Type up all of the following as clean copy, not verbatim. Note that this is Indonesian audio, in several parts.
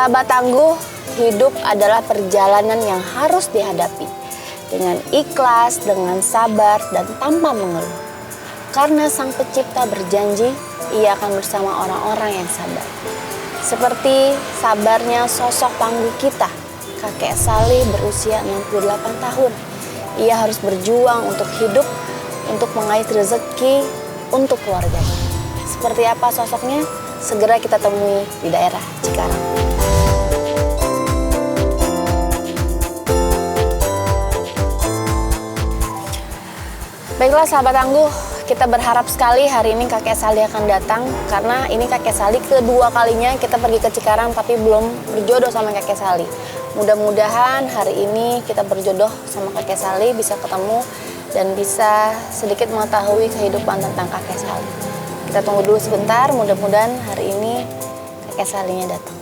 Sahabat tangguh, hidup adalah perjalanan yang harus dihadapi dengan ikhlas, dengan sabar, dan tanpa mengeluh. Karena Sang Pencipta berjanji, Ia akan bersama orang-orang yang sabar. Seperti sabarnya sosok tangguh kita, kakek Salih berusia 68 tahun. Ia harus berjuang untuk hidup, untuk mengais rezeki untuk keluarganya. Seperti apa sosoknya? Segera kita temui di daerah Cikarang. Baiklah sahabat tangguh, kita berharap sekali hari ini kakek Salih akan datang. Karena ini kakek Salih kedua kalinya kita pergi ke Cikarang tapi belum berjodoh sama kakek Salih. Mudah-mudahan hari ini kita berjodoh sama kakek Salih, bisa ketemu dan bisa sedikit mengetahui kehidupan tentang kakek Salih. Kita tunggu dulu sebentar, mudah-mudahan hari ini kakek Salihnya datang.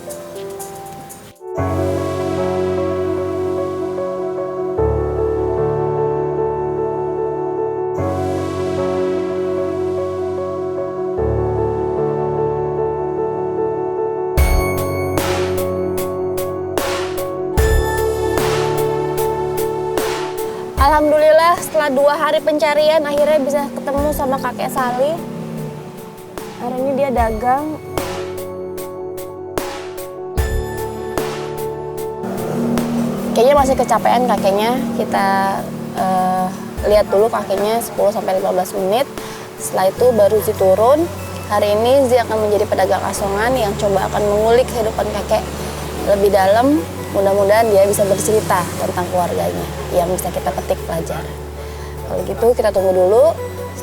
Alhamdulillah setelah 2 hari pencarian akhirnya bisa ketemu sama kakek Salih. Hari ini dia dagang. Kayaknya masih kecapean kakeknya. Kita lihat dulu kakeknya 10-15 menit. Setelah itu baru Zi turun. Hari ini Zi akan menjadi pedagang asongan yang coba akan mengulik kehidupan kakek lebih dalam. Mudah-mudahan dia bisa bercerita tentang keluarganya yang bisa kita petik pelajaran. Kalau gitu kita tunggu dulu.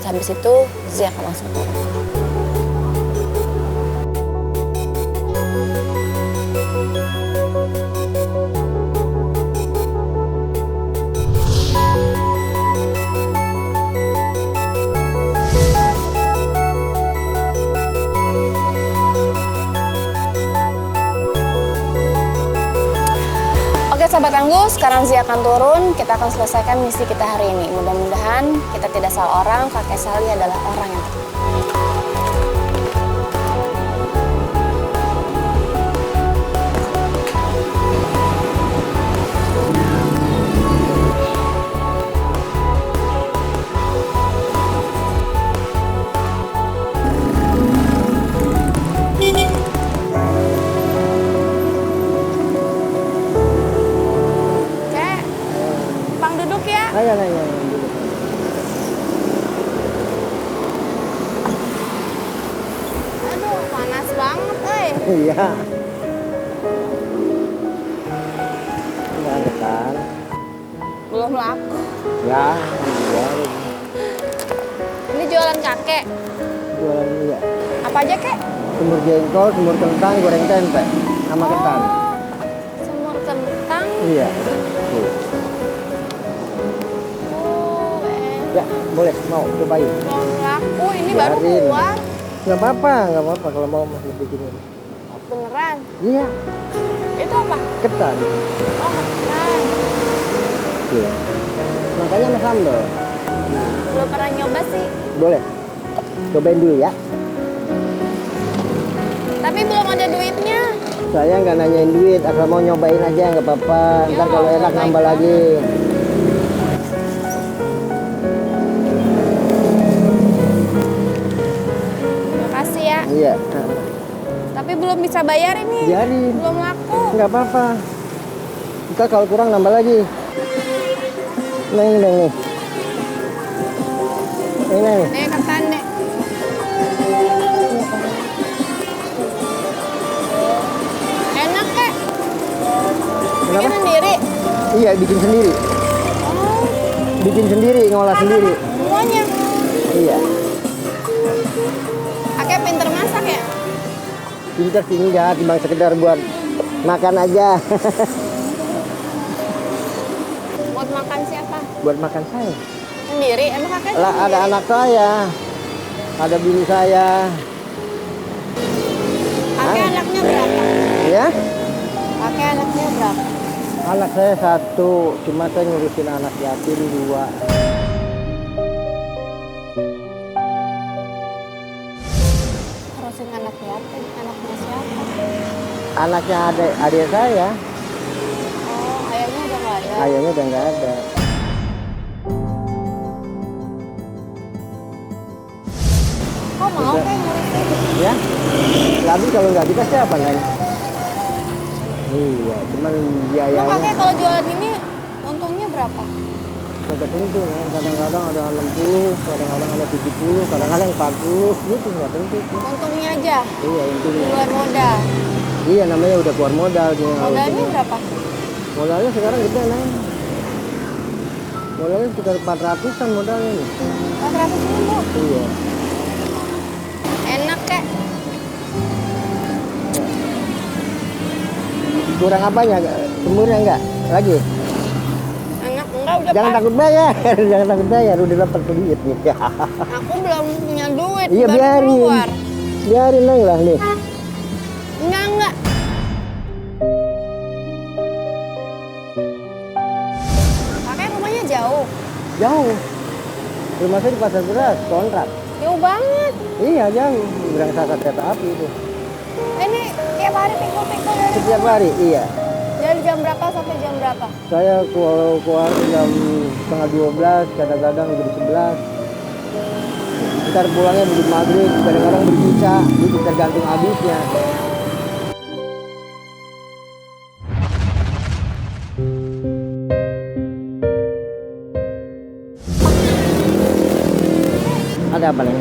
Habis itu Zi akan langsung turun. Oke sahabat tangguh, sekarang Zi akan turun. Kita akan selesaikan misi kita hari ini. Mudah-mudahan kita tidak salah orang, kakek Salih adalah orang yang tepat. Ayo. Aduh, panas banget, Iya. Enggak ketan. Belum laku. Ya, iya. Ini jualan kakek. Jualan iya. Apa aja, Kek? Semur jengkol, semur kentang, goreng tempe sama ketan. Semur kentang. Iya. Ya, boleh, mau cobain. Belum laku, ini baru Biarin. keluar. Nggak apa-apa kalau mau masih bikin ini. Beneran? Iya, Itu apa? ketan. Oh, ketan. Iya. Makanya sama sambal. Belum pernah nyoba sih. Boleh. Cobain dulu ya. Tapi belum ada duitnya. Saya nggak nanyain duit, asal mau nyobain aja nggak apa-apa. Ya, Ntar kalau enak baik nambah banget. lagi. Makasih ya. Iya. Tapi belum bisa bayar ini. Biarin. Belum laku. Nggak apa-apa. Ntar kalau kurang nambah lagi. Nih. Ini. Nih ketan deh. Enak Kek. Bikin Kenapa? sendiri. Iya, bikin sendiri. Oh, Bikin sendiri, ngolah sendiri. semuanya. Iya. Kakek pinter masak ya? Pinter sih enggak, timbang sekedar buat makan aja. Buat makan siapa? Buat makan saya. Sendiri? Emang kakek Lah, ada sendiri? anak saya. Ada bini saya. Kakek anaknya berapa? Ya? Kakek anaknya berapa? Anak saya 1, cuma saya ngurusin anak yatim 2. Terusin anak yatim, anaknya siapa? anaknya adik saya. Oh, ayahnya udah nggak ada. Ayahnya udah nggak ada. Kok mau kayak ngurusin? Ya, tapi kalau nggak kita siapa Neng? Iya, cuman biayanya Emang kakek kalau jualan ini untungnya berapa? nggak tentu. Neng. Kadang-kadang ada 60, kadang-kadang ada 70, kadang-kadang 40, gitu nggak tentu. Untungnya aja, Iya, intinya. keluar modal. Iya, namanya udah keluar modal. Modalnya berapa? Modalnya sekarang gede Neng. Modalnya sekitar 400-an modalnya nih. 400.000. Iya. Enak kek. Kurang apanya? Semurnya enggak? Lagi? Enak enggak udah Jangan pas. takut bayar, jangan takut bayar, udah dapat duit nih. Aku belum punya duit, Iya, baru biarin. keluar. Biarin Neng lah nih. Enggak. Kakek rumahnya jauh. Jauh. Rumah saya di Pasar Beras, kontrak. Jauh banget. Iya, jauh. Berangkat kereta api itu. Ini tiap hari pikul-pikul dari Setiap hari, iya. Dari jam berapa sampai jam berapa? Saya keluar jam setengah 12, kadang-kadang jam 11. Ntar pulangnya begitu maghrib, kadang-kadang berisa, itu tergantung habisnya. Ada apa nih?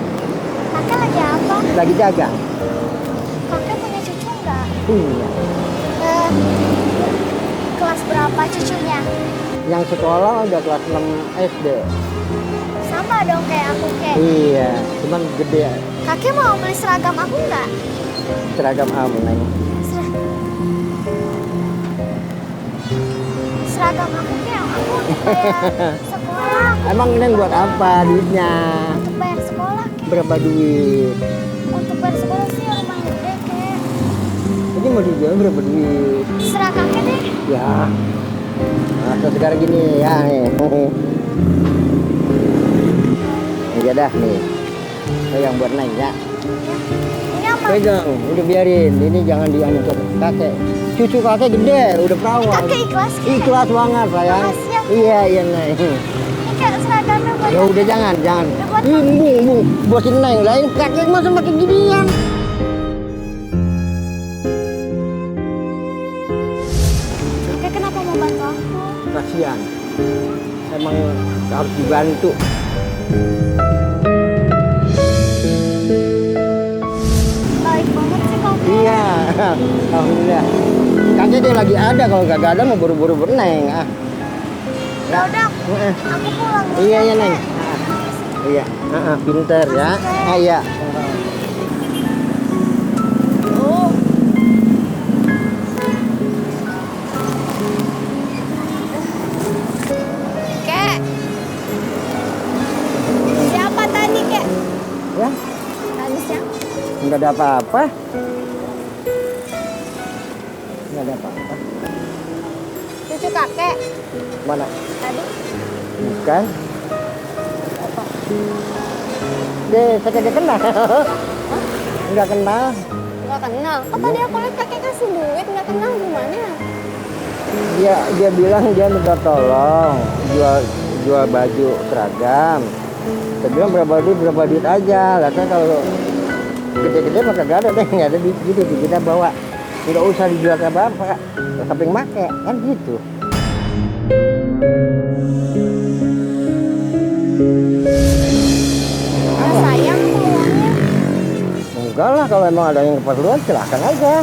Kakek lagi apa? Lagi jaga? Kakek punya cucu nggak? Iya. Eh, kelas berapa cucunya? Yang sekolah udah kelas 6 SD. Sama dong kayak aku, Kek. Iya, cuman gede ya. Kakek mau beli seragam aku nggak? Seragam apa Neng? Seragam aku, Kek. Aku untuk bayar sekolah. Emang Neng buat apa duitnya? Untuk bayar sekolah, Kek. Berapa duit? Untuk bayar sekolah sih lumayan gede, Kek. Ini mau dijual berapa duit? Serah kakek deh. Ya. Nah, sekarang gini ya nih. Iya dah nih. Yang buat Neng ya. Ini apa? Pegang, udah biarin. Ini jangan dianu ke kakek. Cucu kakek gede, udah perawan. Kakek ikhlas, Kek. Ikhlas banget sayang. Makasih ya. Iya, iya Neng. Ini kayak seragamnya buat Ya udah jangan. Udah buat Bu, bosin Neng. Lain kakek masa makin ginian. Kakek kenapa mau bantu aku? Kasihan. Emang harus dibantu. Baik banget sih kakek. Iya, alhamdulillah. Kakek dia lagi ada, kalau kagak ada mau buru-buru berneng. Ah. Ya udah, Heeh. aku pulang dulu. Iya, iya Kek. Neng. Iya, pinter ya. Ah, iya. Oh, Kek. Siapa tadi, Kek? Ya, Tadi siapa? nggak ada apa-apa. Nggak ada apa-apa. Cucu kakek. Mana? Tadi. Bukan. Deh, saya kagak kenal. Nggak kenal. Nggak kenal. Oh, tadi aku lihat kakek kasih duit, nggak kenal gimana? Dia bilang dia minta tolong jual baju seragam. Saya bilang berapa duit aja. Lah kan kalau gede-gede mah kagak ada deh, nggak ada duit gitu kita bawa. Nggak usah dijual ke bapak, samping make kan gitu. Nggak sayang sama uangnya. Enggak lah, kalau emang ada yang keperluan silahkan aja.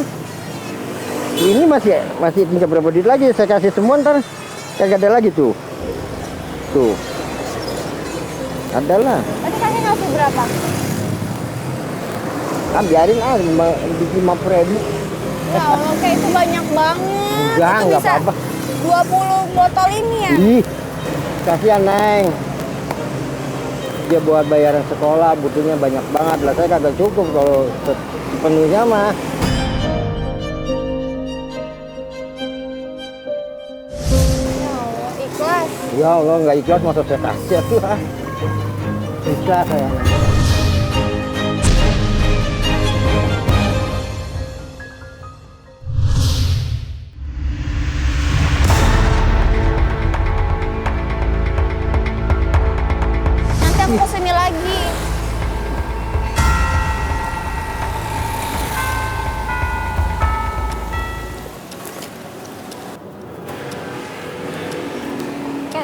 Ini masih tinggal berapa duit lagi, saya kasih semua ntar kagak ada lagi tuh. Tuh. Ada lah. Tadi kakek ngasih berapa? Ah, biarin ah, 50.000. Ya Allah, kayak itu banyak banget. Enggak, Itu enggak bisa apa-apa. 20 botol ini ya? Ih, kasihan Neng. Dia buat bayaran sekolah butuhnya banyak banget lah, saya kagak cukup kalau sepenuhnya mah. Ya Allah, ikhlas. Ya Allah, nggak ikhlas masa saya kasih tuh ah. Bisa saya.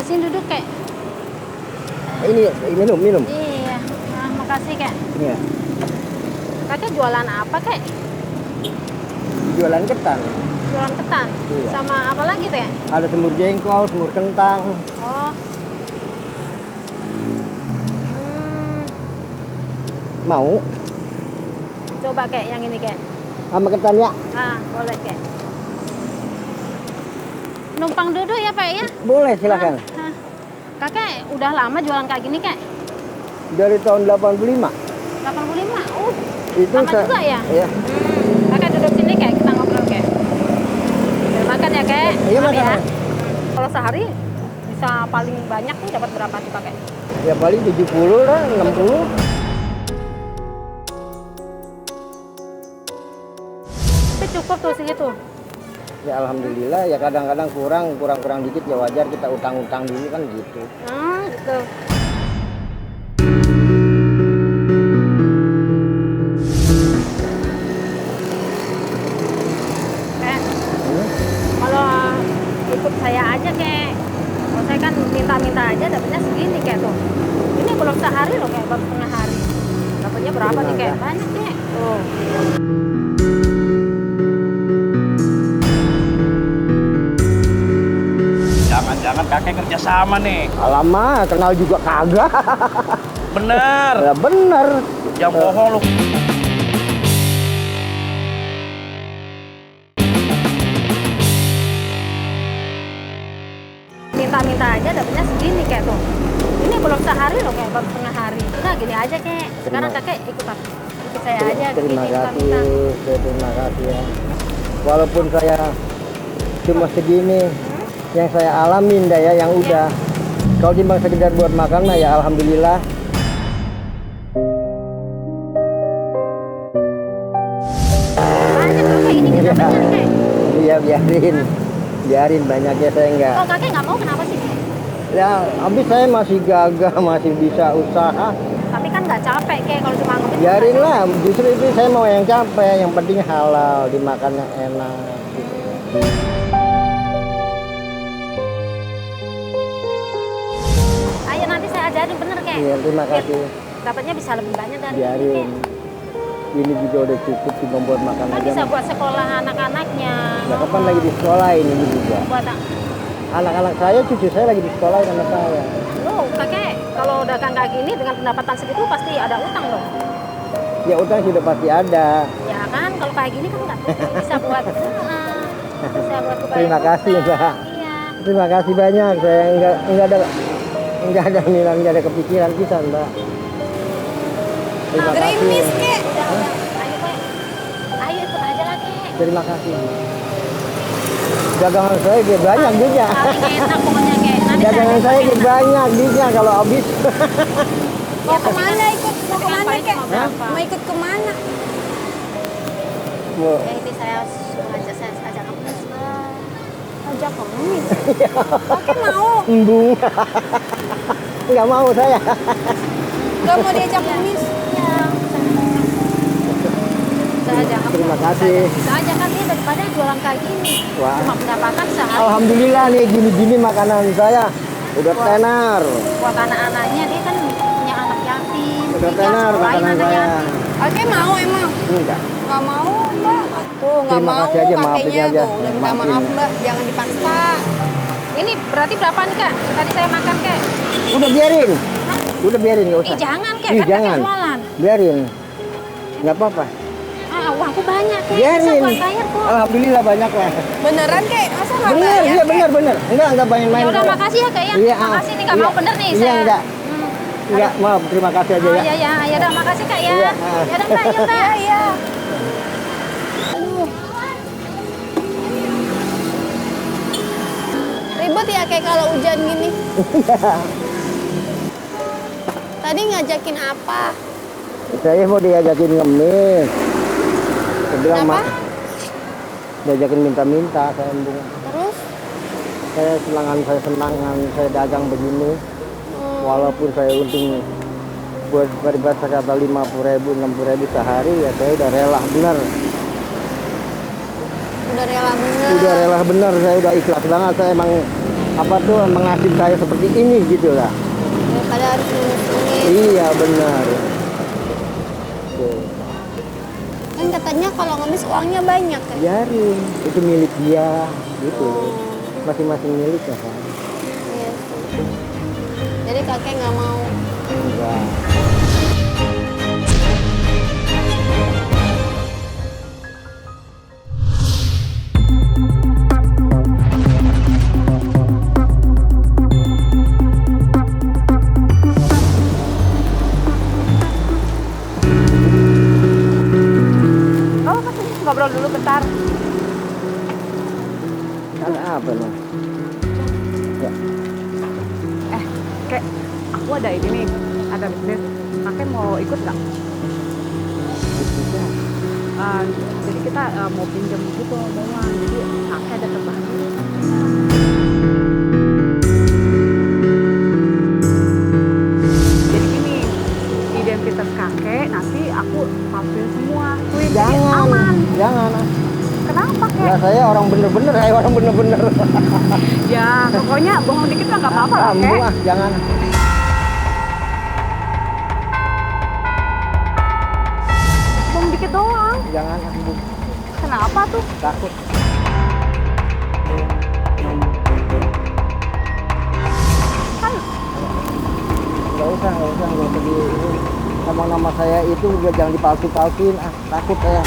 Sini duduk kek. Ini minum. Iya. Nah, makasih kek. Iya. Kakek jualan apa kek? Jualan ketan. Jualan ketan. Iya. Sama apa lagi teh? Ada semur jengkol, semur kentang. Oh. Mau? Coba kek yang ini kek. Sama ketan ya? Ah, boleh kek. Numpang duduk ya Pak ya? Boleh, silakan. Ah, ah. Kakek udah lama jualan kayak gini kek? Dari tahun 85. 85. Oh, Itu lama juga ya? Iya. Kakek duduk sini kek, kita ngobrol kek. Udah makan ya kek? Iya, Maaf makan. ya. Kalau sehari bisa paling banyak nih dapat berapa tuh kakek? Ya paling 70 lah, 60. Tapi cukup tuh segitu. Ya alhamdulillah, ya kadang-kadang kurang dikit ya wajar, kita utang-utang dulu kan gitu. Gitu. Kek, kalau ikut saya aja kek. Kalau saya kan minta-minta aja dapatnya segini kek tuh. Ini belum sehari loh kek, baru setengah hari. Dapatnya berapa nih kek? Banyak kek. Tuh. Jangan-jangan kakek kerja sama nih. Alamak, kenal juga kagak. Bener. Ya bener. Yang bohong lu. Minta-minta aja dapatnya segini kek tuh. Ini belum sehari loh kek, baru setengah hari. Udah gini aja kek. Sekarang kakek ikut aku. Ikut saya aja. Terima gini, kasih, minta-minta. terima kasih ya. Walaupun saya cuma segini, yang saya alamin dah ya, yang udah. Kalau timbang sekedar buat makan mah ya alhamdulillah. Banyak loh kek, ini kita banyak kek. Iya biarin banyak ya, saya enggak. Oh kakek nggak mau kenapa sih? Ya habis saya masih gagah, masih bisa usaha. Tapi kan nggak capek kek kalau cuma ngebit. Biarin lah, justru itu saya mau yang capek, yang penting halal, dimakannya enak. Ayo nanti saya ajarin bener kek. Iya, terima kasih. Dapatnya bisa lebih banyak dari ini Biarin. kek. Ini juga udah cukup cuma buat makan Kan aja. bisa buat sekolah anak-anaknya. Ya kapan lagi di sekolah ini juga. Buat Anak-anak saya, cucu saya lagi di sekolah sama saya. loh kakek kalau dagang kayak gini dengan pendapatan segitu pasti ada utang loh. Ya utang sudah pasti ada. Ya kan kalau kayak gini kan nggak bisa buat bisa buat kebayang Terima kasih, utang. Mbak. Iya. Terima kasih banyak. Saya enggak ada nilan, enggak ada kepikiran pisan, Mbak. Terima kasih. Kek. Udah. Ayo kek. Ayo ikut aja lah kek. Terima kasih. Dagangan saya dia banyak juga. Paling enak pokoknya kek. Nanti Dagangan saya dia enak. banyak dia kalau habis. Ya, Mau kemana ikut? Mau tapi kan kemana paling kek? cuma berapa? Mau ikut kemana? Ya ini saya ajak kamu Mbak. Ajak pengemis. Oke mau. Embung. Enggak mau saya. Gak mau diajak pengemis. Ya, saya ajak kamu. Terima kasih. Saya ajak kan dia daripada jualan kayak gini. Wah. Cuma pendapatan sehari Alhamdulillah nih gini-gini makanan saya udah tenar. buat anak-anaknya dia kan punya anak yatim. Udah Dia tenar sekolahin makanan anak saya. yatim. Oke mau emang. Enggak. Gak mau mbak. Tuh gak Terima mau kasih aja, maafin kakeknya aja. tuh. Udah minta Maafin. maaf mbak. Jangan dipaksa. Ini berarti berapa nih kak? Tadi saya makan kak. Udah biarin. Udah biarin enggak usah. Jangan kak, Ih, kan kakek jangan. jualan. Biarin. Enggak apa-apa. Uangku banyak kak. Bisa Biarin. buat bayar kok. Alhamdulillah banyak lah. Beneran kek? Masa gak Bener, bayar? iya bener. Enggak main-main. Ya udah saya. makasih ya kak ya. Iya, Makasih nih nggak iya. mau bener nih Iya, saya. enggak. Hmm. Enggak, maaf. Terima kasih aja Oh ya. iya ya, ya udah makasih kak ya. Iya, Ya udah kak, ya kak. Iya. Ribet ya kayak kalau hujan gini. Tadi ngajakin apa? Saya mau diajakin ngemis. Saya bilang, Kenapa? Mak, diajakin minta-minta, saya embung. Terus? Saya senangan saya dagang begini. Walaupun saya untung buat peribahasa kata 50.000, 60.000 sehari, ya saya udah rela bener. Udah rela bener. Udah rela bener, saya udah ikhlas banget. Saya emang apa tuh mengasih saya seperti ini gitu lah. Daripada harus ngomongin. Iya benar. Tuh. Kan katanya kalau ngemis uangnya banyak kan? Biarin, itu milik dia gitu. Masing-masing milik ya kan. Iya sih. Jadi kakek nggak mau. Enggak. Oh, kesini ngobrol dulu bentar. Ada apa nih? Ya. Kek, aku ada ini nih, ada bisnis. Kakek mau ikut nggak? Bisa. Jadi kita mau pinjam gitu omongan. Jadi kakek ada tambahan dulu. Jadi gini, identitas kakek nanti aku tampil semua. Wih, jadi Jangan, aman. jangan. Kenapa Ya kek? saya orang bener-bener, saya orang bener-bener. Ya, pokoknya bohong dikit mah nggak apa-apa lah, Ambu kek. ah, jangan. Bohong dikit doang. Jangan ambu, Kenapa tuh? takut. Kan Nggak usah di ini. Nama saya itu juga jangan dipalsu-palsuin, ah takut saya.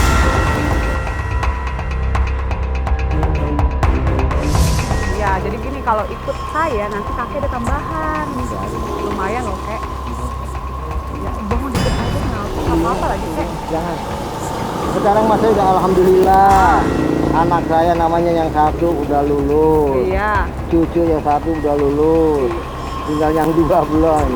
ya, jadi gini kalau ikut saya nanti kakek ada tambahan. Lumayan loh, kek. Ya, bohong dikit aja nggak apa-apa lagi, kek. Jangan. Sekarang mas saya udah alhamdulillah. Anak saya namanya yang satu udah lulus. Iya. Cucu yang satu udah lulus. Tinggal yang dua belum.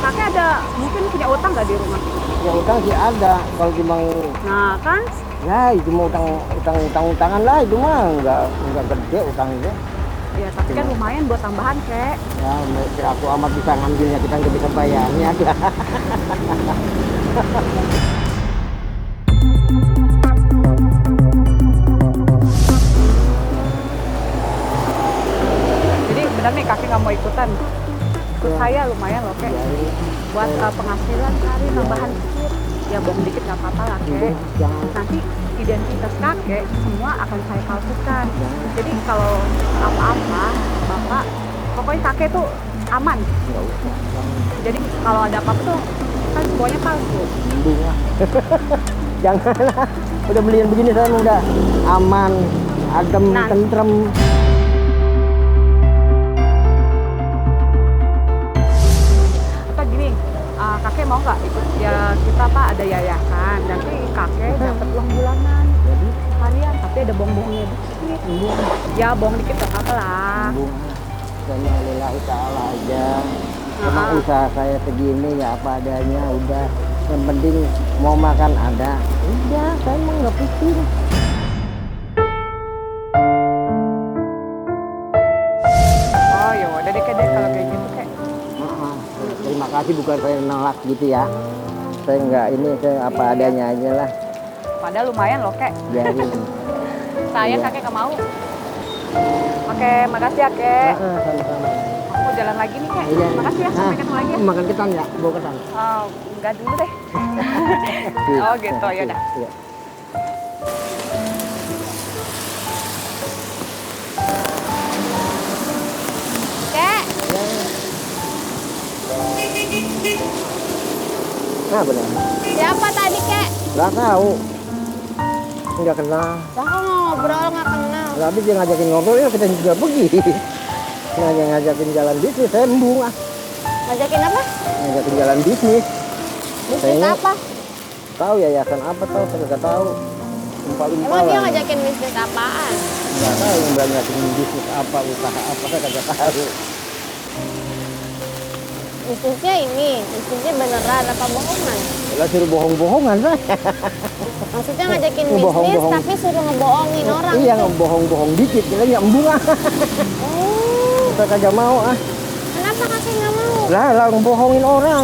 Kakek ada mungkin punya utang nggak di rumah? Ya utang sih ada. Kalau cuma Nah, kan ya itu mau utangan lah itu mah nggak gede utangnya. ya tapi kan lumayan buat tambahan, kek. Ya kira aku amat bisa ngambilnya kita nggak bisa bayarnya. Jadi benar nih kakek nggak mau ikutan. Ikut saya lumayan loh, kek. Buat penghasilan sehari tambahan dikit. Ya bohong dikit nggak apa-apa lah, kek. Jangan. Nanti identitas kakek semua akan saya palsukan. Jadi kalau apa-apa, bapak, pokoknya kakek tuh aman. Nggak usah. Jadi kalau ada apa-apa tuh kan semuanya palsu. Bunga. Janganlah. Udah beliin begini saya udah aman, adem, Nah. tentrem. Atau gini, kakek mau nggak ikut? Ya kita pak ada yayasan, nanti kakek dapat uang bulanan. Jadi harian, tapi ada bohong-bohongnya dikit. Ya bohong dikit gak apa-apa lah. Bunga. Saya lillahi ta'ala aja. Emang Ah. usaha saya segini ya apa adanya udah. Yang penting mau makan ada. Udah, saya emang nggak pikir. Oh ya udah deh, Kek, deh kalau kayak gitu, Kek. Maaf. Terima kasih bukan saya nolak gitu ya. Saya nggak ini, saya apa adanya aja lah. Padahal lumayan loh, Kek. Biarin. Sayang kakek gak mau. Oke, makasih ya, Kek. Sama-sama. Aku mau jalan lagi nih, Kek. Iya. Makasih ya, sampai ketemu lagi ya. Makan ketan ya? Bawa ketan. Oh, enggak dulu deh. Oh gitu, yaudah. Iya. Kek, Nah benar. siapa tadi kek? Nggak tahu. Nggak kenal. Lah kok ngobrol nggak kenal? Tapi dia ngajakin ngobrol ya kita juga pergi. Ngajakin jalan bisnis, saya embung ah. Ngajakin apa? Ngajakin jalan bisnis. Bisnis Kayaknya- apa? Tahu yayasan apa tahu, saya nggak tahu. Lupa-lupa Emang dia lah. ngajakin bisnis apaan? Nggak tahu yang bilang ngajakin bisnis apa, usaha apa, saya nggak tahu. Bisnisnya ini, bisnisnya beneran apa bohongan? Lah suruh bohong-bohongan saya. Maksudnya ngajakin Bohong, bisnis bohong. tapi suruh ngebohongin orang. Iya, gitu. bohong-bohong dikit, kita nggak embung ah. Oh, Kita kagak mau ah. kenapa kakek nggak mau? Lah bohongin orang,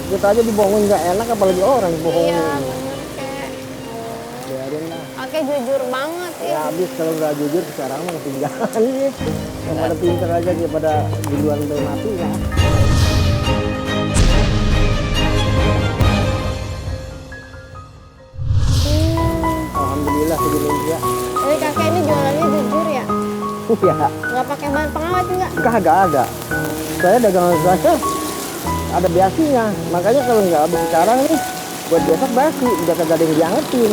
kita aja dibohongin nggak enak, apalagi orang bohongin. Iya, bener kek. Biarin lah. Oke, jujur banget Ya habis kalau nggak jujur sekarang mah ketinggalan nih. Yang pada pinter aja daripada duluan udah mati ya. Alhamdulillah segini juga. Jadi kakek ini jualannya jujur ya? Ya, Nggak pakai bahan pengawet nggak? kagak ada. Saya dagangan saya ada biasinya. Makanya kalau nggak habis sekarang nih, buat besok basi. Udah kagak ada yang diangetin.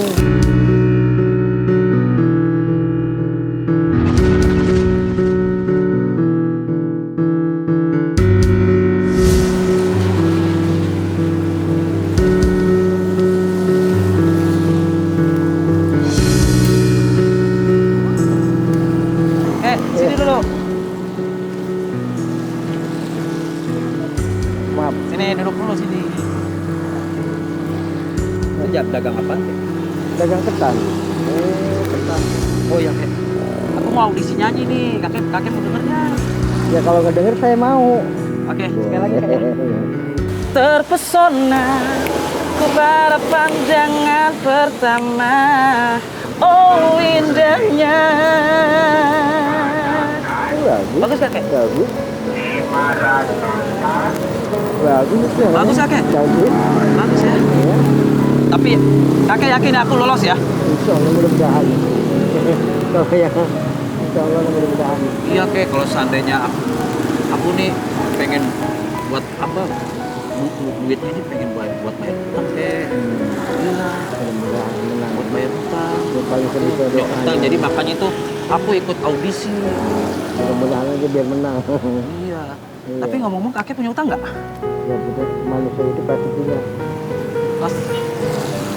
Sini dulu. Maaf, Sini duduk dulu sini. Itu dagang apa sih? dagang ketan. Ketan. Oh ya, Kek. Aku mau audisi nyanyi nih. Kakek mau dengernya. Ya kalau nggak denger saya mau. Oke, sekali lagi, Kek. Terpesona kepada pandangan pertama. Oh indahnya. Bagus. Bagus Kakek? Bagus. Bagus ya. Bagus, Kakek? Bagus. Bagus ya. Ya. Tapi kakek yakin aku lolos ya? Insya Allah mudah-mudahan. Kalau ya, insya Allah mudah-mudahan. Iya Kek, kalau seandainya aku nih pengen buat apa? Duitnya ini pengen buat bayar utang Kek. Iya, Mudah-mudahan menang. buat bayar utang. Yang paling sering saya Ya, doain. utang. Jadi makanya itu aku ikut audisi. Mudah-mudahan aja biar menang. Iya. Iya. Tapi ngomong-ngomong kakek punya utang nggak? Ya betul, manusia itu pasti punya. Mas,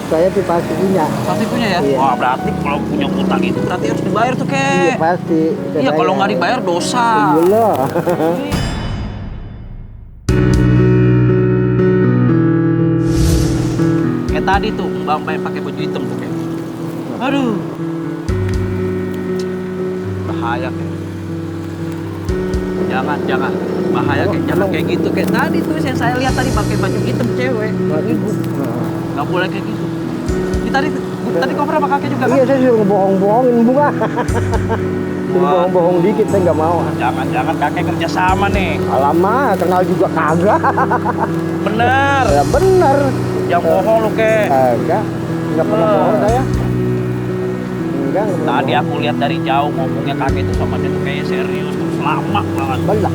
Saya tuh pasti punya. pasti punya ya? Iya. Wah berarti kalau punya utang itu berarti harus dibayar tuh Iya Kek. pasti. Iya, kalau nggak dibayar dosa. Iya lah. Kayak tadi tuh Mbak yang pakai baju hitam tuh Kek. Aduh. Bahaya Kek. Jangan. Bahaya Kek. Jangan kayak gitu Kek. Tadi tuh yang saya lihat tadi pakai baju hitam cewek. Nggak boleh kayak gitu. Tadi cover sama kakek juga kan? Iya saya suruh ngebohong-bohongin bunga. Suruh bohong-bohong dikit saya nggak mau. Jangan kakek kerja sama nih. Alamak, kenal juga kagak. Bener. Ya bener. Yang bohong lu Kek. Kagak. Nggak pernah bohong saya. Enggak pernah Tadi bohong. aku lihat dari jauh ngomongnya kakek itu sama dia tuh kayaknya serius terus lama banget. Belah.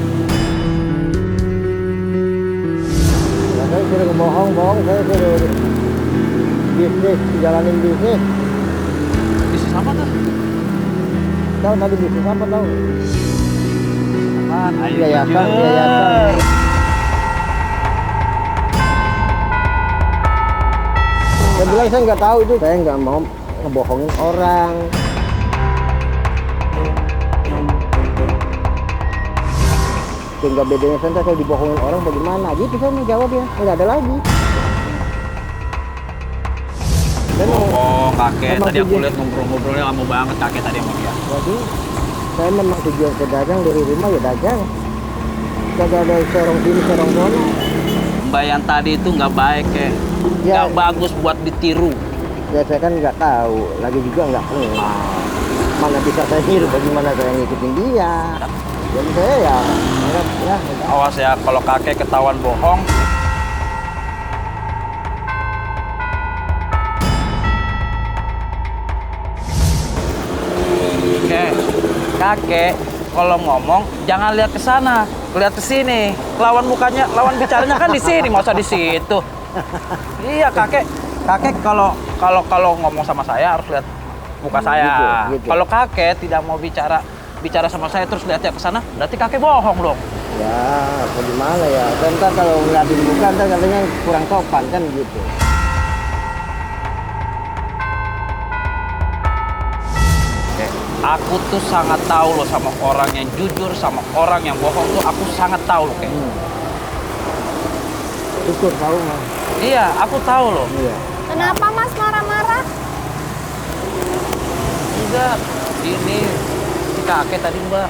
Ya, saya suruh ngebohong-bohong, saya suruh bisnis, jalanin bisnis. Bisnis apa tuh? Tahu tadi bisnis apa tahu? Apaan? Ayo Yayasan, jujur. yayasan. Saya bilang saya nggak tahu itu. Saya nggak mau ngebohongin orang. Sehingga bedanya saya kalau dibohongin orang bagaimana? Gitu saya mau jawab ya. Nggak ada lagi. Saya mau, Oh kakek, Emang tadi aku tujuan- lihat ngobrol-ngobrolnya lama banget kakek tadi sama dia. jadi saya memang tujuan ke dagang dari rumah ya dagang. Kagak ada sorong sini sorong sana. Mbak yang tadi itu nggak baik Kek. Ya. Nggak bagus buat ditiru. Ya saya kan nggak tahu, lagi juga nggak kenal. Mana bisa saya niru, bagaimana saya ngikutin dia. Jadi saya ya, anggap ya. Awas ya kalau kakek ketahuan bohong. Kakek kalau ngomong jangan lihat ke sana, lihat ke sini. Lawan mukanya, lawan bicaranya kan di sini, masa di situ. Iya kakek kalau ngomong sama saya harus lihat muka saya. Gitu. Kalau kakek tidak mau bicara sama saya terus lihatnya ke sana, berarti kakek bohong dong. Ya, apa gimana ya. Dan ntar kalau ngeliatin muka, ntar katanya kurang sopan kan gitu. Aku tuh sangat tahu loh sama orang yang jujur, sama orang yang bohong tuh aku sangat tahu loh kayak. Syukur tahu mah. Iya, aku tahu loh. Iya. Kenapa Mas marah-marah? Enggak, ini si kakek tadi Mbak,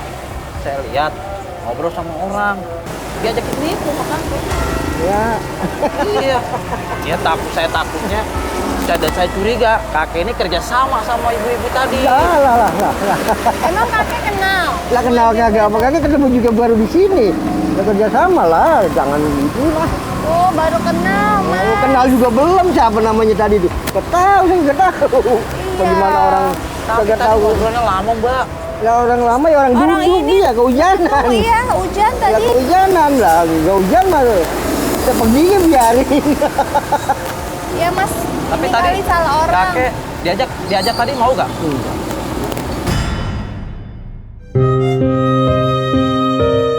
saya lihat ngobrol sama orang. Diajakin nipu sama kakek. Ya, Iya. Ya saya takutnya dan saya curiga kakek ini kerja sama ibu-ibu tadi. lah. Emang kakek kenal? Lah kenal kagak apa kagak ketemu juga baru di sini. Ya kerja sama lah, jangan gitu lah. Oh, baru kenal, Mas. Lu kenal juga belum siapa namanya tadi tuh? Gak tahu, saya nggak tahu. Bagaimana orang Tapi kagak tadi tahu? ngobrolnya lama, Mbak. Ya orang lama ya orang Orang duduk ini. dia kehujanan. Oh iya, hujan Ya tadi. kehujanan lah, gak hujan mah. Kita perginya biarin. Iya, Mas. Tapi Ini tadi kali salah orang. kakek diajak tadi mau gak?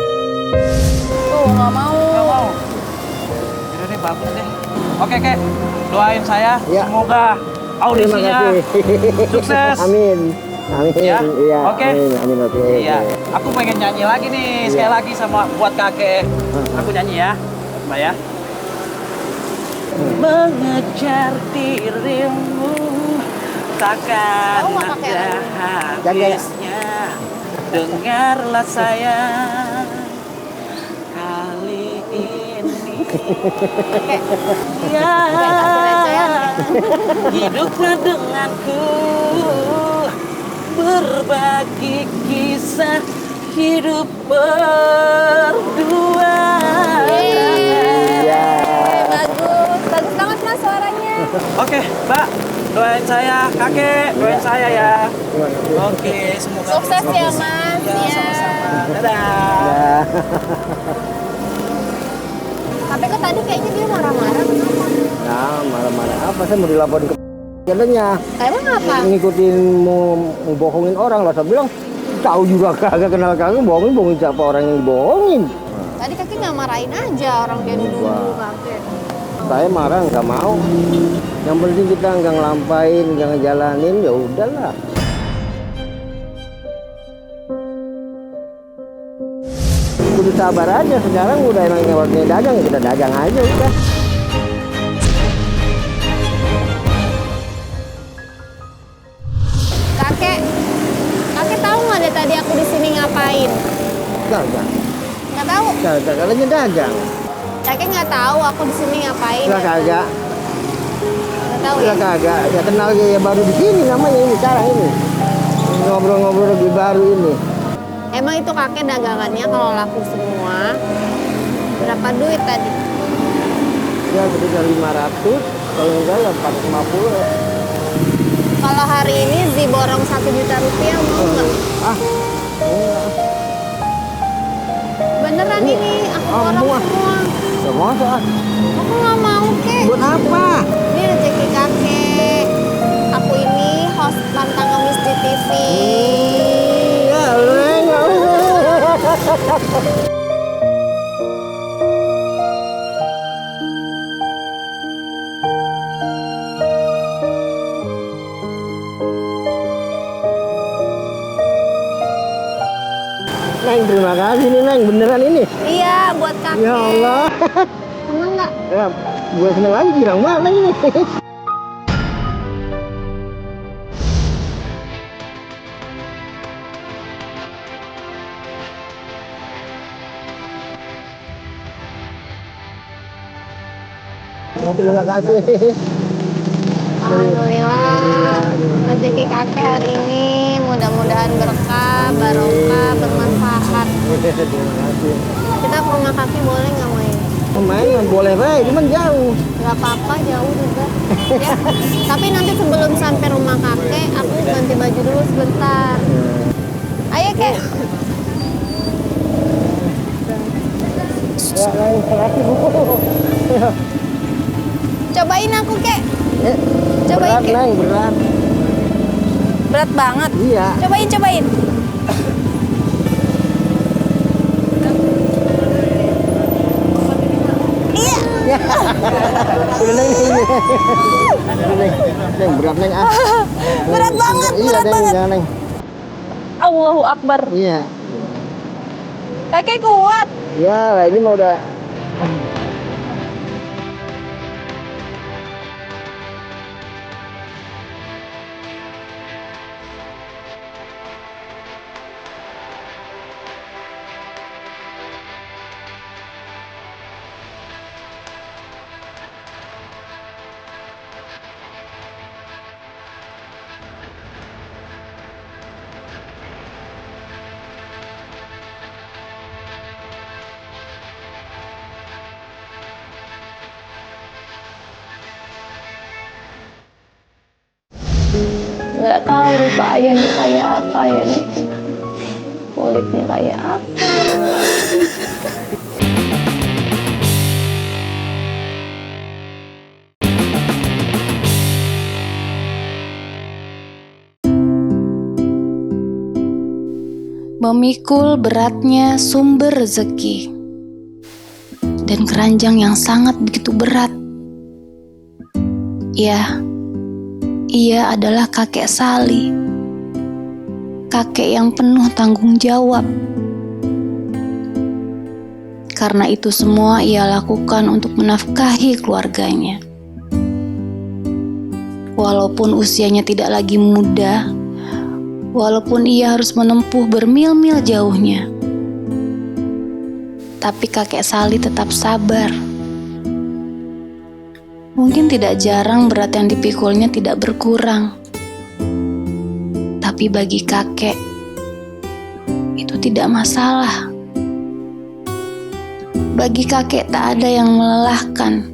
Tuh, nggak mau. Nggak mau. Yaudah deh, bagus deh. Oke, Kek. Doain saya. Ya. Semoga Terima audisinya kasih. sukses. Amin. Amin. Ya? Iya. Oke. Amin. Oke. Iya. Aku pengen nyanyi lagi nih. Iya. Sekali lagi sama buat kakek. Aku nyanyi ya. Mbak ya. Mengejar dirimu takkan Tahu nggak kakek ada Jaga ya. habisnya. Dengarlah sayang kali ini. Ya, hiduplah denganku, berbagi kisah hidup berdua. Iya. Bagus, bagus banget Mas suaranya. Oke, Mbak, doain saya, kakek, doain saya ya. Terima kasih. Oke, semoga Sukses ya, Mas. Ya, Ya. sama-sama. Dadah. Ya. Tapi kok tadi kayaknya dia marah-marah kenapa? Nah, marah-marah apa? Saya mau dilaporin ke katanya. Emang apa? Ngikutin mau bohongin orang lah. Saya bilang tahu juga kagak kenal kagak bohongin siapa orang yang dibohongin. Tadi kakek nggak marahin aja orang dia dulu kakek. Saya marah nggak mau. Yang penting kita nggak ngelampain, nggak ngejalanin, ya udahlah. Udah sabar aja, sekarang udah emang waktunya dagang, ya kita dagang aja udah. Kakek tahu nggak deh tadi aku di sini ngapain? Dagang, Nggak tahu. katanya dagang. Kakek nggak tahu aku di sini ngapain. Lah kagak, Nggak tahu ya. lah kagak. Ya kenal ya baru di sini namanya ini sekarang ini. Ngobrol-ngobrol lebih baru ini. Emang itu kakek dagangannya kalau laku semua berapa duit tadi? Ya sekitar 500, kalau enggak ya 450. Kalau hari ini borong 1 juta rupiah mau nggak? Ah, enggak. Beneran ini aku borong mau ah. semua. Ya masa ah. Aku nggak mau kek. Buat apa? Ini rezeki kakek. Aku ini host pantang ngemis di TV. Ya, enggak. Neng, terima kasih nih Neng, beneran ini. Iya, buat kakek. Ya Allah. Seneng nggak? Ya, gue seneng lagi girang mana ini. Terima kasih. Alhamdulillah rezeki kakek hari ini mudah-mudahan berkah, barokah, bermanfaat. Terima kasih. Kita ke rumah kakek boleh nggak main? Main boleh baik, cuman jauh. Gak apa-apa, jauh juga. Ya. Tapi nanti sebelum sampai rumah kakek, aku ganti baju dulu sebentar. Ayo kek. Ya, Neng, terima kasih Bu. Cobain aku kek. Eh, Cobain berat, kek. Neng, berat. Berat banget. Iya. Cobain. Iya. Udah Neng, ini. Udah, Neng. Neng, berat Neng ah. Berat banget, Iya, berat Neng, banget. jangan, Neng. Allahu Akbar. Iya. Kakek kuat. Ya, lah ini mau udah. Nggak tahu rupa ayahnya kayak apa ya nih. Kulitnya kayak apa. Memikul beratnya sumber rezeki dan keranjang yang sangat begitu berat. Ya, ia adalah kakek Sali, kakek yang penuh tanggung jawab. Karena itu semua ia lakukan untuk menafkahi keluarganya. Walaupun usianya tidak lagi muda, walaupun ia harus menempuh bermil-mil jauhnya, tapi kakek Sali tetap sabar. Mungkin tidak jarang berat yang dipikulnya tidak berkurang, tapi bagi kakek itu tidak masalah. Bagi kakek tak ada yang melelahkan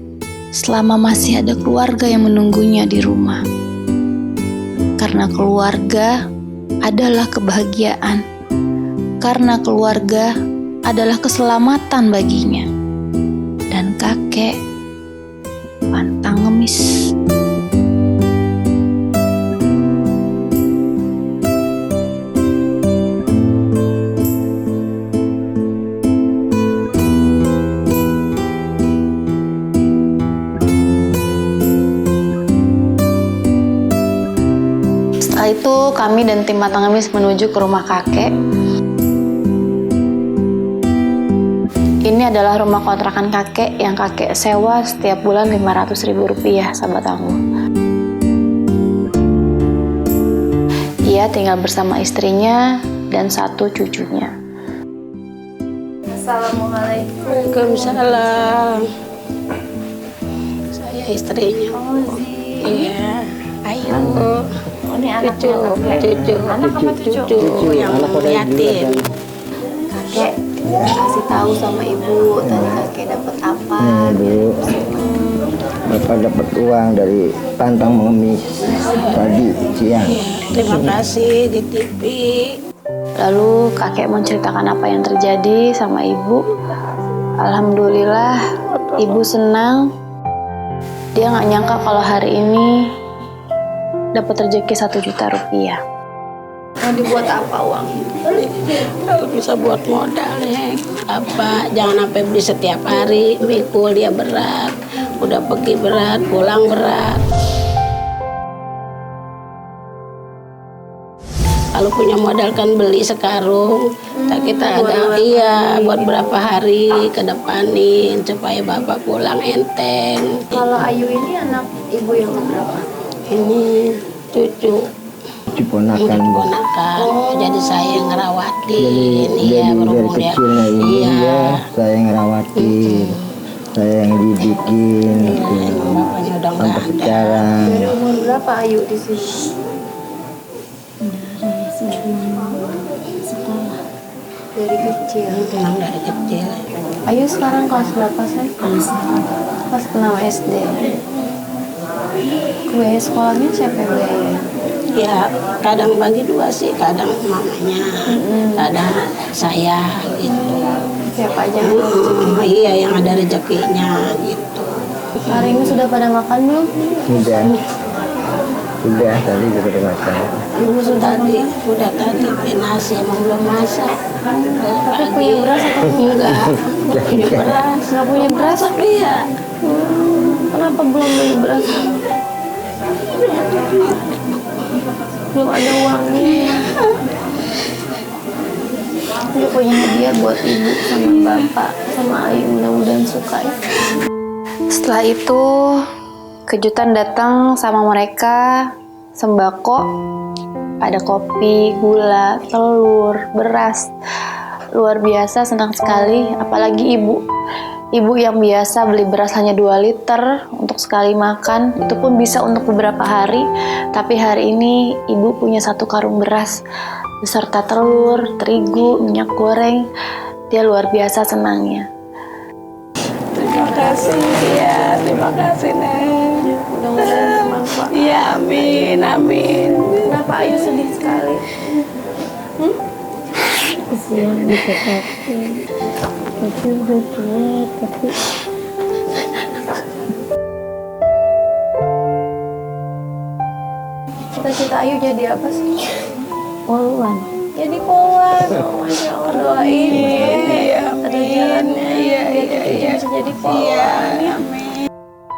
selama masih ada keluarga yang menunggunya di rumah. Karena keluarga adalah kebahagiaan, karena keluarga adalah keselamatan baginya. Dan kakek pantang ngemis. Setelah itu kami dan tim Matang Ngemis menuju ke rumah kakek. Ini adalah rumah kontrakan kakek yang kakek sewa setiap bulan Rp500.000, sahabat tangguh. Ia tinggal bersama istrinya dan 1 cucunya. Assalamualaikum. Waalaikumsalam. Saya istrinya. Iya. Ayo. Ini Cucu, anaknya cucu yang yatim. Kakek kasih tahu sama ibu tadi kakek dapat apa. Bu, Bapak dapat uang dari pantang mengemis tadi siang. Terima kasih di TV. Lalu kakek menceritakan apa yang terjadi sama ibu. Alhamdulillah ibu senang. Dia nggak nyangka kalau hari ini dapat rezeki Rp1 juta. Mau dibuat apa uang? Kalau bisa buat modal Neng. Apa jangan sampai beli setiap hari, mikul dia berat. Udah pergi berat, pulang berat. Kalau punya modal kan beli sekarung, tak kita ada iya buat berapa hari ke depanin supaya bapak pulang enteng. Kalau Ayu ini anak ibu yang berapa? Ini cucu Ciponakan Bu. ponakan, jadi saya yang ngerawatin, Jadi iya dari berumur ya. kecilnya ini Iya. ya, saya yang ngerawatin, saya yang didikin, Bapaknya udah nggak sampai ada. sekarang. Dari umur berapa Ayu di sini? Dari kecil. Memang dari kecil. Ayu sekarang kelas berapa sih? Kelas 6 SD. Biaya sekolahnya siapa yang biayain? Ya kadang bagi dua sih, kadang mamanya, kadang saya gitu. Siapa aja? Iya yang ada rezekinya gitu. Hari ini sudah pada makan belum? Sudah tadi juga udah makan. Ibu sudah Tadi udah tadi nasi emang belum masak. Tapi punya beras atau Enggak, punya beras. nggak punya beras? Iya. Kenapa belum beli beras? Belum ada uangnya. Dia punya hadiah buat ibu sama bapak sama Ayu, mudah-mudahan suka ya. Setelah itu kejutan datang sama mereka, sembako, ada kopi, gula, telur, beras. Luar biasa, senang sekali, apalagi ibu. Ibu yang biasa beli beras hanya 2 liter untuk sekali makan, itu pun bisa untuk beberapa hari. Tapi hari ini ibu punya 1 karung beras beserta telur, terigu, minyak goreng. Dia luar biasa senangnya. Terima kasih ya, terima kasih Neng. Mudah-mudahan bermanfaat. Iya, amin, amin. Kenapa Ayu sedih sekali? Kesian bisa tapi udah tua tapi Cita-cita Ayu jadi apa sih? poluan. Jadi polwan. Oh, Masya Allah, doain. Iya, Ada jalannya. Iya, Biar iya, kita iya. bisa jadi polwan. Ya.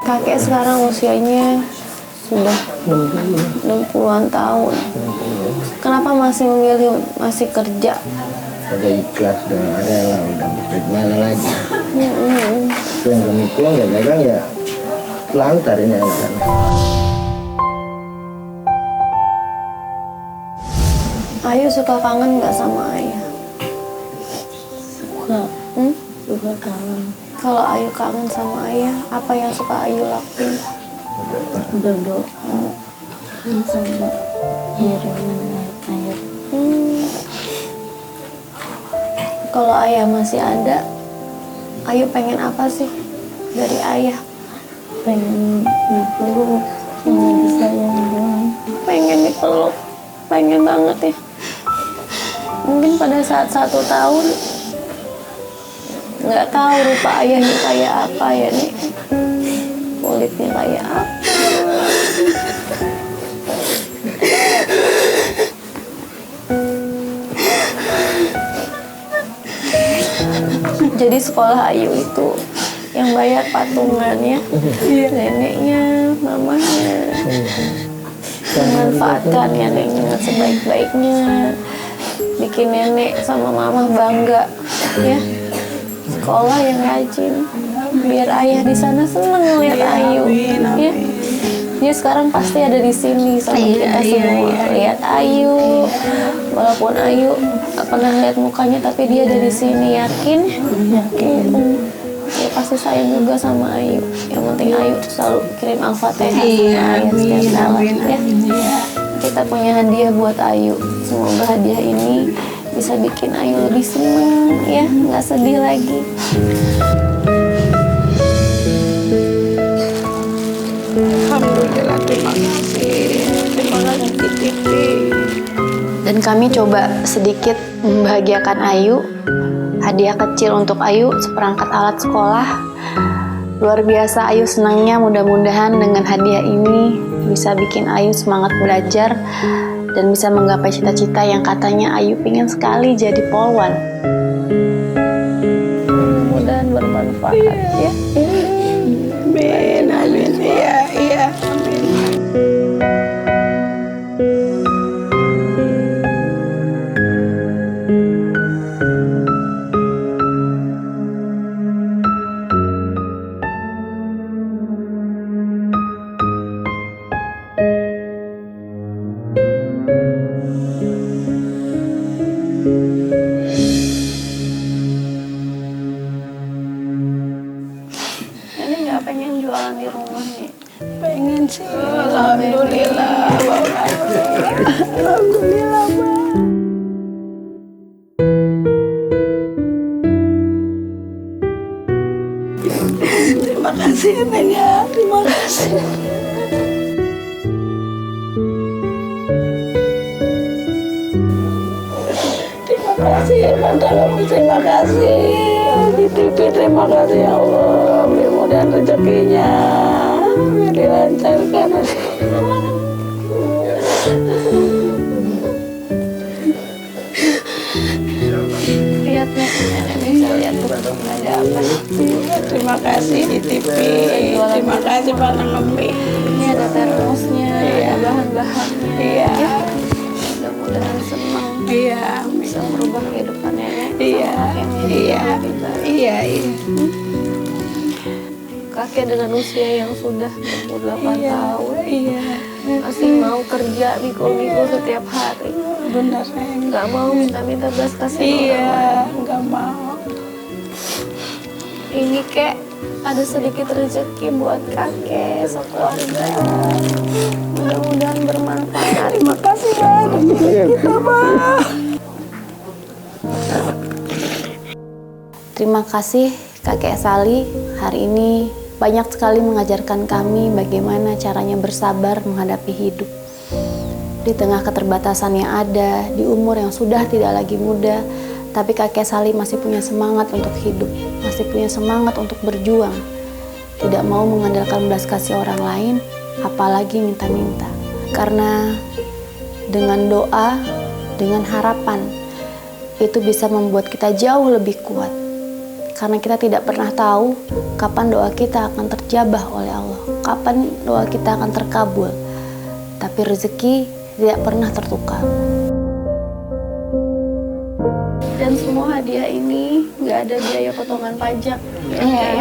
Kakek sekarang usianya sudah 60-an tahun. Kenapa masih memilih masih kerja? Ada ikhlas dan ada lah udah bisa gimana lagi. Hmm. Itu yang kami pulang ya dagang ya lantar ini kan. Ayu suka kangen nggak sama ayah? Suka Hmm? suka kangen. Kalau Ayu kangen sama ayah, apa yang suka Ayu lakuin? Berdoa sama kiriman air. Kalau ayah masih ada, Ayu pengen apa sih dari ayah? Pengen dipeluk, pengen disayang doang. Pengen dipeluk, pengen banget ya. Mungkin pada saat 1 tahun nggak tahu rupa ayahnya kayak apa ya nih, kulitnya kayak apa. Jadi sekolah Ayu itu yang bayar patungannya neneknya, mamanya. Memanfaatkan ya dengan sebaik-baiknya, bikin nenek sama mama bangga ya. Sekolah yang rajin, biar ayah di sana seneng ngeliat Ayu ya. Dia sekarang pasti ada di sini sama kita semua. Lihat Ayu, walaupun Ayu gak pernah lihat mukanya, tapi dia ada di sini. Yakin? Yakin. Dia pasti sayang juga sama Ayu. Yang penting Ayu selalu kirim Al-Fatihah sama ayah setiap salat ya. Kita punya hadiah buat Ayu. Semoga hadiah ini bisa bikin Ayu lebih senang ya, nggak sedih lagi. Alhamdulillah, terima kasih. Terima kasih TV. Dan kami coba sedikit membahagiakan Ayu. Hadiah kecil untuk Ayu, seperangkat alat sekolah. Luar biasa Ayu senangnya, mudah-mudahan dengan hadiah ini bisa bikin Ayu semangat belajar dan bisa menggapai cita-cita yang katanya Ayu pengen sekali jadi polwan. Mudah-mudahan bermanfaat ya. Amin, amin. Iya, iya. Amin. Ini nggak pengen jualan di rumah nih. Pengen sih. Alhamdulillah. Alhamdulillah, Bang. Terima kasih, Neng ya. Terima kasih. Terima kasih, Bang. Terima kasih. Di TV, terima kasih ya Allah. Mudah-mudahan rezekinya dilancarkan. Lihat nih, bisa lihat tuh ada apa. Terima kasih di TV. Terima kasih Pak Ngembi. Ini ada termosnya, ada bahan-bahannya. Iya. Ya. Mudah-mudahan senang. Iya. Bisa merubah kehidupan nenek. Iya. Iya. Iya. Iya. Kakek dengan usia yang sudah 28 tahun Iya. masih mau kerja mikul-mikul setiap hari. Benar, Neng. Nggak mau minta-minta belas kasihan orang lain. Iya. Nggak mau. Ini kek ada sedikit rezeki buat kakek sekeluarga. Mudah-mudahan bermanfaat. Terima kasih, Bang. Terima kasih Kakek Sali. Hari ini banyak sekali mengajarkan kami bagaimana caranya bersabar menghadapi hidup. Di tengah keterbatasan yang ada, di umur yang sudah tidak lagi muda, tapi kakek Sali masih punya semangat untuk hidup, masih punya semangat untuk berjuang. Tidak mau mengandalkan belas kasih orang lain, apalagi minta-minta. Karena dengan doa, dengan harapan, itu bisa membuat kita jauh lebih kuat. Karena kita tidak pernah tahu kapan doa kita akan terjabah oleh Allah, kapan doa kita akan terkabul. Tapi rezeki tidak pernah tertukar. Dan semua hadiah ini nggak ada biaya potongan pajak.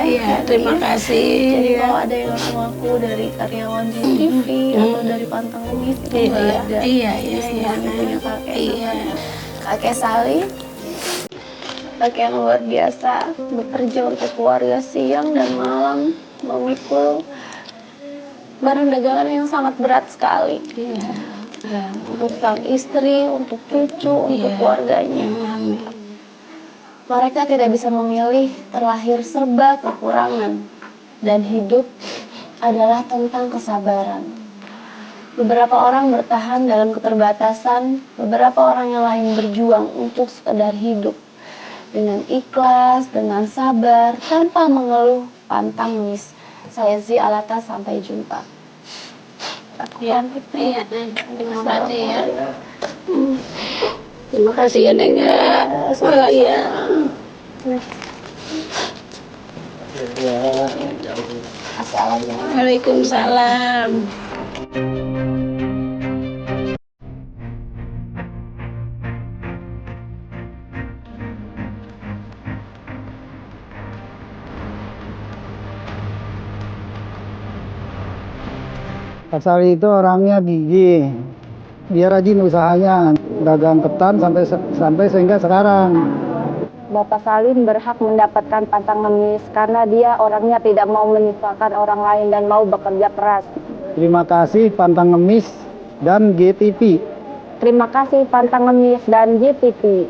Iya, terima kasih. Jadi Ya. kalau ada yang ngaku dari karyawan di TV atau dari pantang ngemis itu nggak ada. Iya, Semuanya punya kakek. Iya. Kakek Sali, kakek yang luar biasa, bekerja untuk keluarga siang dan malam, memikul barang dagangan yang sangat berat sekali. Untuk sang istri, untuk cucu, untuk keluarganya. Amin. Mereka tidak bisa memilih, terlahir serba kekurangan. Dan hidup adalah tentang kesabaran. Beberapa orang bertahan dalam keterbatasan, beberapa orang yang lain berjuang untuk sekedar hidup. Dengan ikhlas, dengan sabar, tanpa mengeluh, pantang nangis. Saya Zi Alata, sampai jumpa. Iya, terima kasih ya. Terima kasih ya, Neng. Oh, iya. Waalaikumsalam. Pak Sali itu orangnya gigih. Dia rajin usahanya, dagang ketan sampai sehingga sekarang. Bapak Salim berhak mendapatkan pantang ngemis karena dia orangnya tidak mau menyusahkan orang lain dan mau bekerja keras. Terima kasih Pantang Ngemis dan GTV. Terima kasih Pantang Ngemis dan GTV.